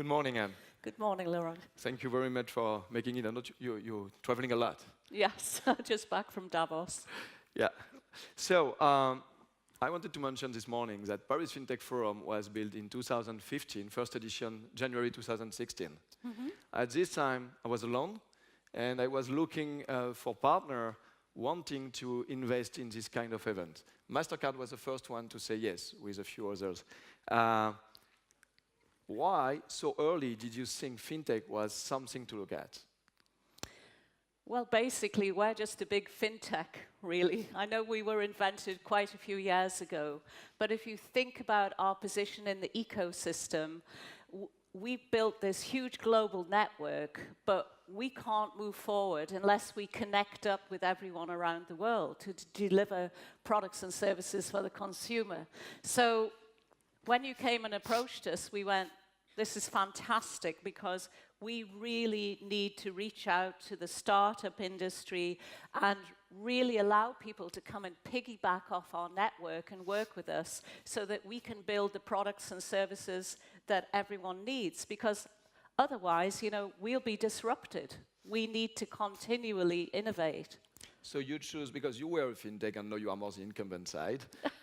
Good morning, Anne. Good morning, Laurent. Thank you very much for making it. I know you're traveling a lot. Yes, just back from Davos. Yeah. So I wanted to mention this morning that Paris Fintech Forum was built in 2015, first edition, January 2016. At this time, I was alone, and I was looking for partner wanting to invest in this kind of event. Mastercard was the first one to say yes, with a few others. Why so early did you think fintech was something to look at? Well, basically, we're just a big fintech, really. I know we were invented quite a few years ago, but if you think about our position in the ecosystem, we built this huge global network, but we can't move forward unless we connect up with everyone around the world to deliver products and services for the consumer. So when you came and approached us, we went, this is fantastic, because we really need to reach out to the startup industry and really allow people to come and piggyback off our network and work with us so that we can build the products and services that everyone needs, because otherwise, we'll be disrupted. We need to continually innovate. So you choose, because you were a fintech and now you are more the incumbent side.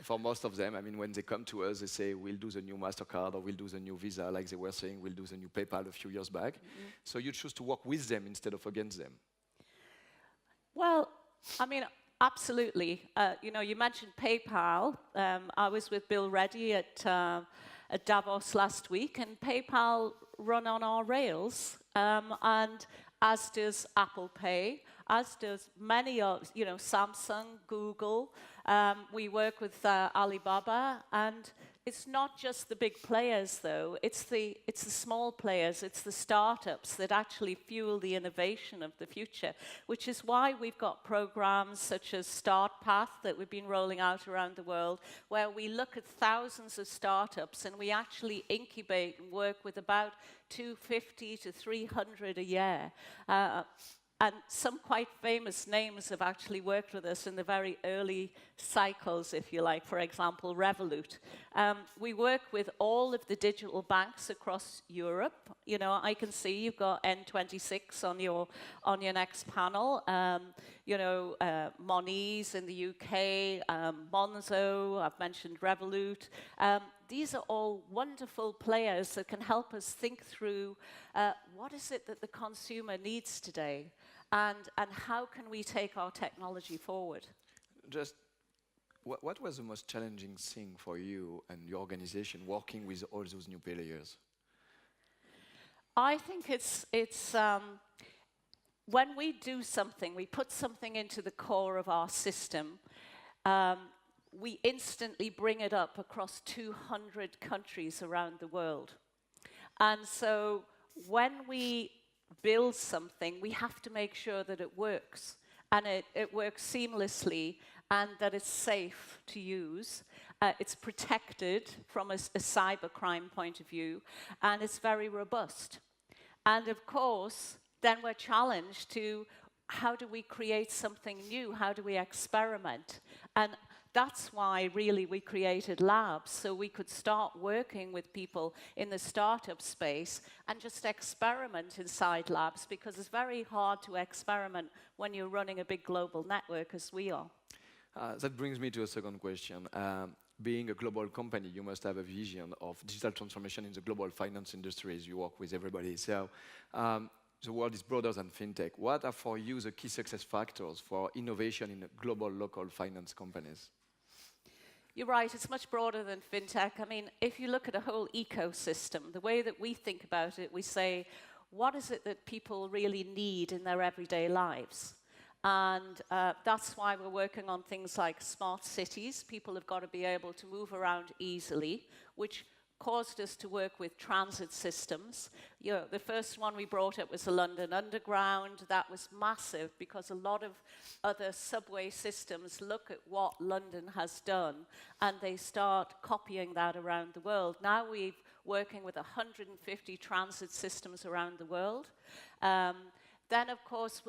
For most of them, I mean, when they come to us, they say, we'll do the new Mastercard or we'll do the new Visa, like they were saying, we'll do the new PayPal a few years back. So you choose to work with them instead of against them. Well, I mean, absolutely. You mentioned PayPal. I was with Bill Reddy at Davos last week, and PayPal run on our rails, and as does Apple Pay, as does many of, Samsung, Google. We work with Alibaba, and it's not just the big players, though. It's the small players, it's the startups that actually fuel the innovation of the future, which is why we've got programs such as StartPath that we've been rolling out around the world, where we look at thousands of startups and we actually incubate and work with about 250 to 300 a year. And some quite famous names have actually worked with us in the very early cycles, if you like. For example, Revolut. We work with all of the digital banks across Europe. I can see you've got N26 on your next panel. Moniz in the UK, Monzo, I've mentioned Revolut. These are all wonderful players that can help us think through what is it that the consumer needs today, and how can we take our technology forward. Just, what was the most challenging thing for you and your organization working with all those new players? I think it's when we do something, we put something into the core of our system, we instantly bring it up across 200 countries around the world. And so when we build something, we have to make sure that it works, and it works seamlessly, and that it's safe to use. It's protected from a cybercrime point of view, and it's very robust. And of course, then we're challenged to, how do we create something new? How do we experiment? And that's why, really, we created labs, so we could start working with people in the startup space and just experiment inside labs, because it's very hard to experiment when you're running a big global network, as we are. That brings me to a second question. Being a global company, you must have a vision of digital transformation in the global finance industry as you work with everybody. So the world is broader than fintech. What are for you the key success factors for innovation in global local finance companies? You're right, it's much broader than fintech. I mean, if you look at a whole ecosystem, the way that we think about it, we say, what is it that people really need in their everyday lives? And that's why we're working on things like smart cities. People have got to be able to move around easily, which caused us to work with transit systems. The first one we brought up was the London Underground. That was massive, because a lot of other subway systems look at what London has done, and they start copying that around the world. Now we're working with 150 transit systems around the world. Then, of course,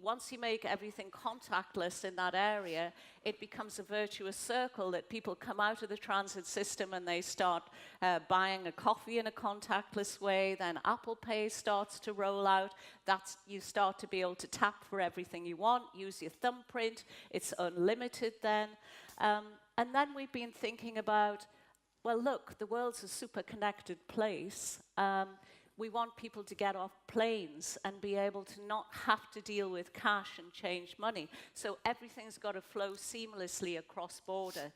once you make everything contactless in that area, it becomes a virtuous circle that people come out of the transit system and they start buying a coffee in a contactless way. Then Apple Pay starts to roll out. You start to be able to tap for everything you want, use your thumbprint. It's unlimited then. And then we've been thinking about, well, look, the world's a super connected place. We want people to get off planes and be able to not have to deal with cash and change money. So everything's got to flow seamlessly across border.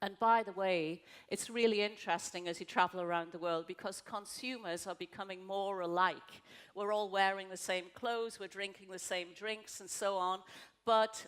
And by the way, it's really interesting as you travel around the world because consumers are becoming more alike. We're all wearing the same clothes, we're drinking the same drinks and so on. But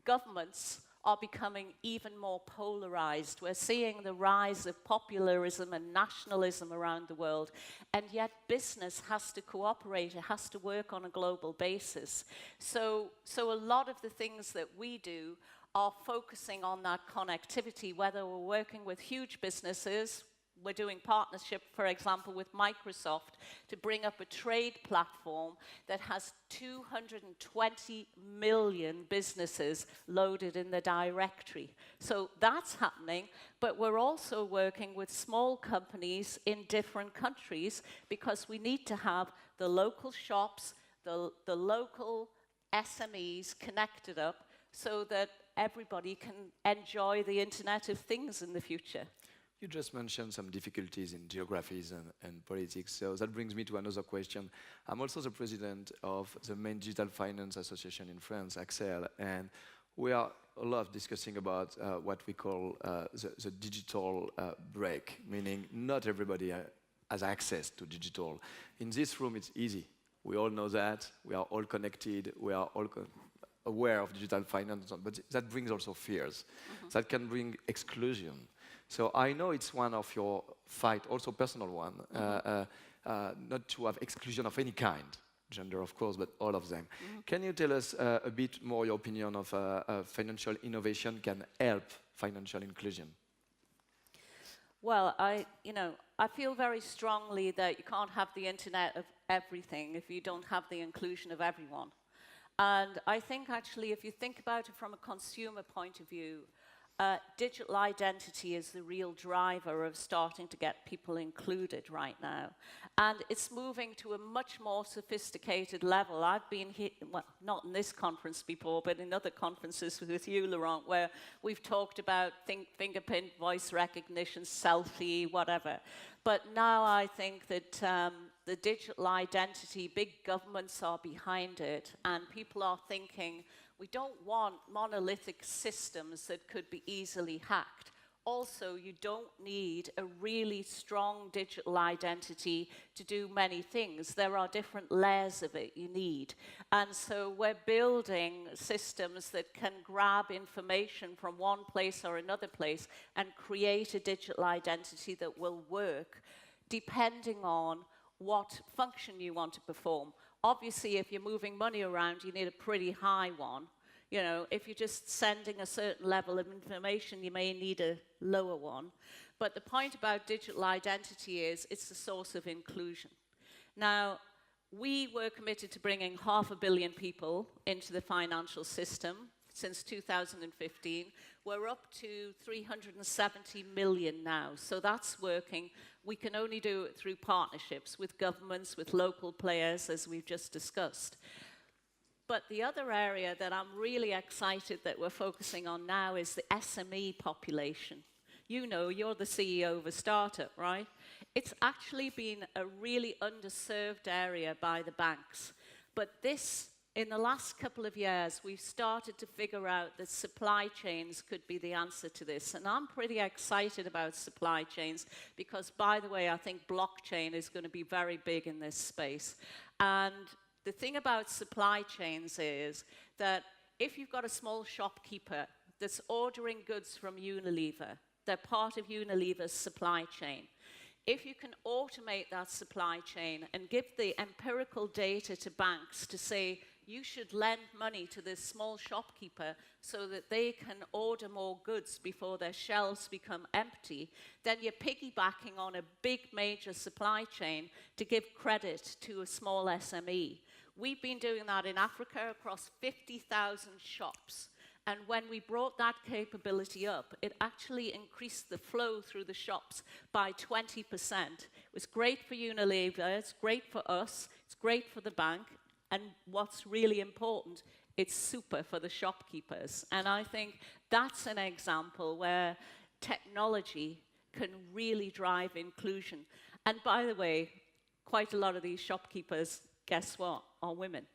governments are becoming even more polarized. We're seeing the rise of popularism and nationalism around the world, and yet business has to cooperate, it has to work on a global basis. So a lot of the things that we do are focusing on that connectivity, whether we're working with huge businesses. We're doing partnership, for example, with Microsoft to bring up a trade platform that has 220 million businesses loaded in the directory. So that's happening, but we're also working with small companies in different countries because we need to have the local shops, the local SMEs connected up so that everybody can enjoy the Internet of Things in the future. You just mentioned some difficulties in geographies and politics, so that brings me to another question. I'm also the president of the main digital finance association in France, Axel, and we are a lot discussing about what we call the digital break, meaning not everybody has access to digital. In this room, it's easy. We all know that. We are all connected. We are all aware of digital finance, but that brings also fears. That can bring exclusion. So I know it's one of your fight, also personal one, not to have exclusion of any kind, gender of course, but all of them. Can you tell us a bit more your opinion of financial innovation can help financial inclusion? Well, I feel very strongly that you can't have the internet of everything if you don't have the inclusion of everyone. And I think actually if you think about it from a consumer point of view, digital identity is the real driver of starting to get people included right now. And it's moving to a much more sophisticated level. I've been here, well, not in this conference before, but in other conferences with you, Laurent, where we've talked about fingerprint, voice recognition, selfie, whatever. But now I think that the digital identity, big governments are behind it, and people are thinking, we don't want monolithic systems that could be easily hacked. Also, you don't need a really strong digital identity to do many things. There are different layers of it you need. And so we're building systems that can grab information from one place or another place and create a digital identity that will work depending on what function you want to perform. Obviously, if you're moving money around, you need a pretty high one. You know, if you're just sending a certain level of information, you may need a lower one. But the point about digital identity is it's the source of inclusion. Now, we were committed to bringing 500 million people into the financial system since 2015. We're up to 370 million now, so that's working. We can only do it through partnerships with governments, with local players, as we've just discussed. But the other area that I'm really excited that we're focusing on now is the SME population. You know, you're the CEO of a startup, right? It's actually been a really underserved area by the banks. But this, in the last couple of years, we've started to figure out that supply chains could be the answer to this. And I'm pretty excited about supply chains because, by the way, I think blockchain is going to be very big in this space. And the thing about supply chains is that if you've got a small shopkeeper that's ordering goods from Unilever, they're part of Unilever's supply chain. If you can automate that supply chain and give the empirical data to banks to say, you should lend money to this small shopkeeper so that they can order more goods before their shelves become empty, then you're piggybacking on a big major supply chain to give credit to a small SME. We've been doing that in Africa across 50,000 shops. And when we brought that capability up, it actually increased the flow through the shops by 20%. It was great for Unilever, it's great for us, it's great for the bank, and what's really important, it's super for the shopkeepers. And I think that's an example where technology can really drive inclusion. And by the way, quite a lot of these shopkeepers, guess what, are women.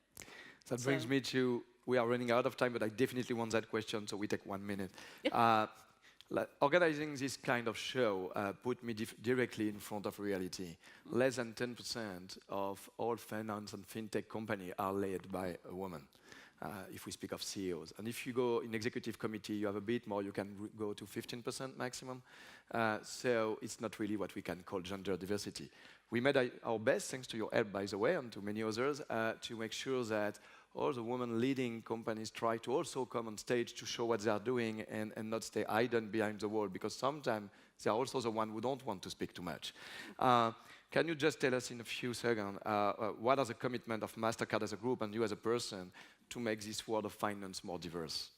That brings me to, we are running out of time, but I definitely want that question, so we take 1 minute. Organizing this kind of show put me directly in front of reality. Less than 10% of all finance and fintech companies are led by a woman, if we speak of CEOs. And if you go in executive committee, you have a bit more, you can go to 15% maximum. So it's not really what we can call gender diversity. We made our best, thanks to your help, by the way, and to many others, to make sure that all the women leading companies try to also come on stage to show what they are doing and not stay hidden behind the wall, because sometimes they are also the ones who don't want to speak too much. Can you just tell us in a few seconds, what are the commitments of Mastercard as a group and you as a person to make this world of finance more diverse?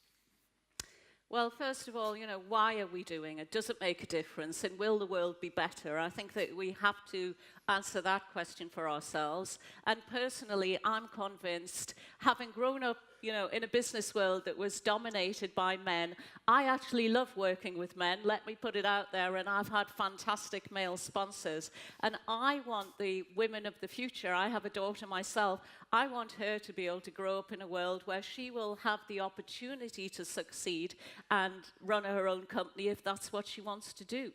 Well, first of all, why are we doing it? Does it make a difference? And will the world be better? I think that we have to answer that question for ourselves. And personally, I'm convinced, having grown up, in a business world that was dominated by men, I actually love working with men, let me put it out there, and I've had fantastic male sponsors. And I want the women of the future, I have a daughter myself, I want her to be able to grow up in a world where she will have the opportunity to succeed and run her own company if that's what she wants to do.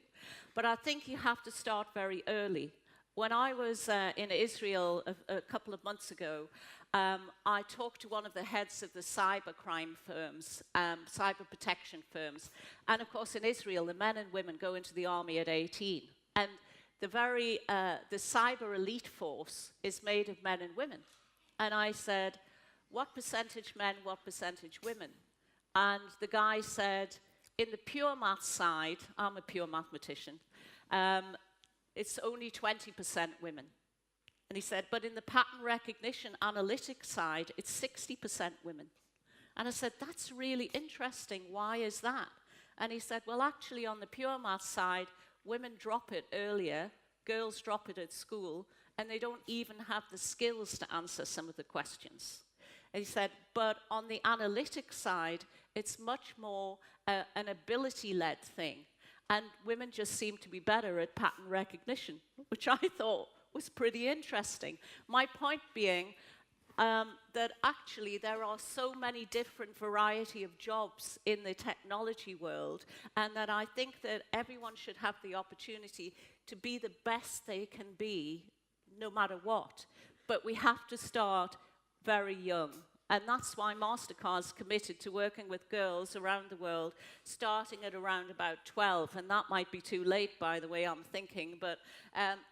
But I think you have to start very early. When I was in Israel a couple of months ago, I talked to one of the heads of the cybercrime firms, cyber protection firms. And of course, in Israel, the men and women go into the army at 18. And the cyber elite force is made of men and women. And I said, what percentage men, what percentage women? And the guy said, in the pure math side, I'm a pure mathematician, it's only 20% women. And he said, but in the pattern recognition analytics side, it's 60% women. And I said, that's really interesting. Why is that? And he said, well, actually, on the pure math side, women drop it earlier, girls drop it at school, and they don't even have the skills to answer some of the questions. And he said, but on the analytics side, it's much more an ability-led thing. And women just seem to be better at pattern recognition, which I thought was pretty interesting. My point being that actually there are so many different variety of jobs in the technology world, and that I think that everyone should have the opportunity to be the best they can be, no matter what. But we have to start very young. And that's why Mastercard's committed to working with girls around the world, starting at around about 12. And that might be too late, by the way, I'm thinking. But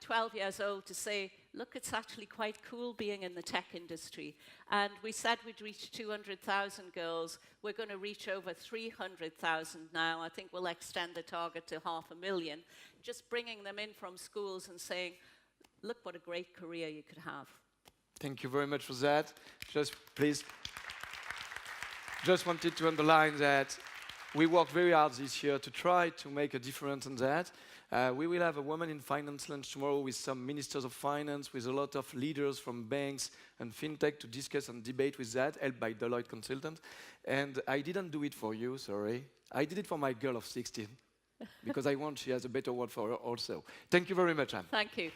12 years old to say, look, it's actually quite cool being in the tech industry. And we said we'd reach 200,000 girls. We're going to reach over 300,000 now. I think we'll extend the target to 500,000. Just bringing them in from schools and saying, look what a great career you could have. Thank you very much for that. Just wanted to underline that we worked very hard this year to try to make a difference in that. We will have a woman in finance lunch tomorrow with some ministers of finance, with a lot of leaders from banks and fintech to discuss and debate with that, helped by Deloitte consultant. And I didn't do it for you, sorry. I did it for my girl of 16, because I want she has a better word for her also. Thank you very much, Anne. Thank you.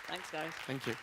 Thanks, guys. Thank you.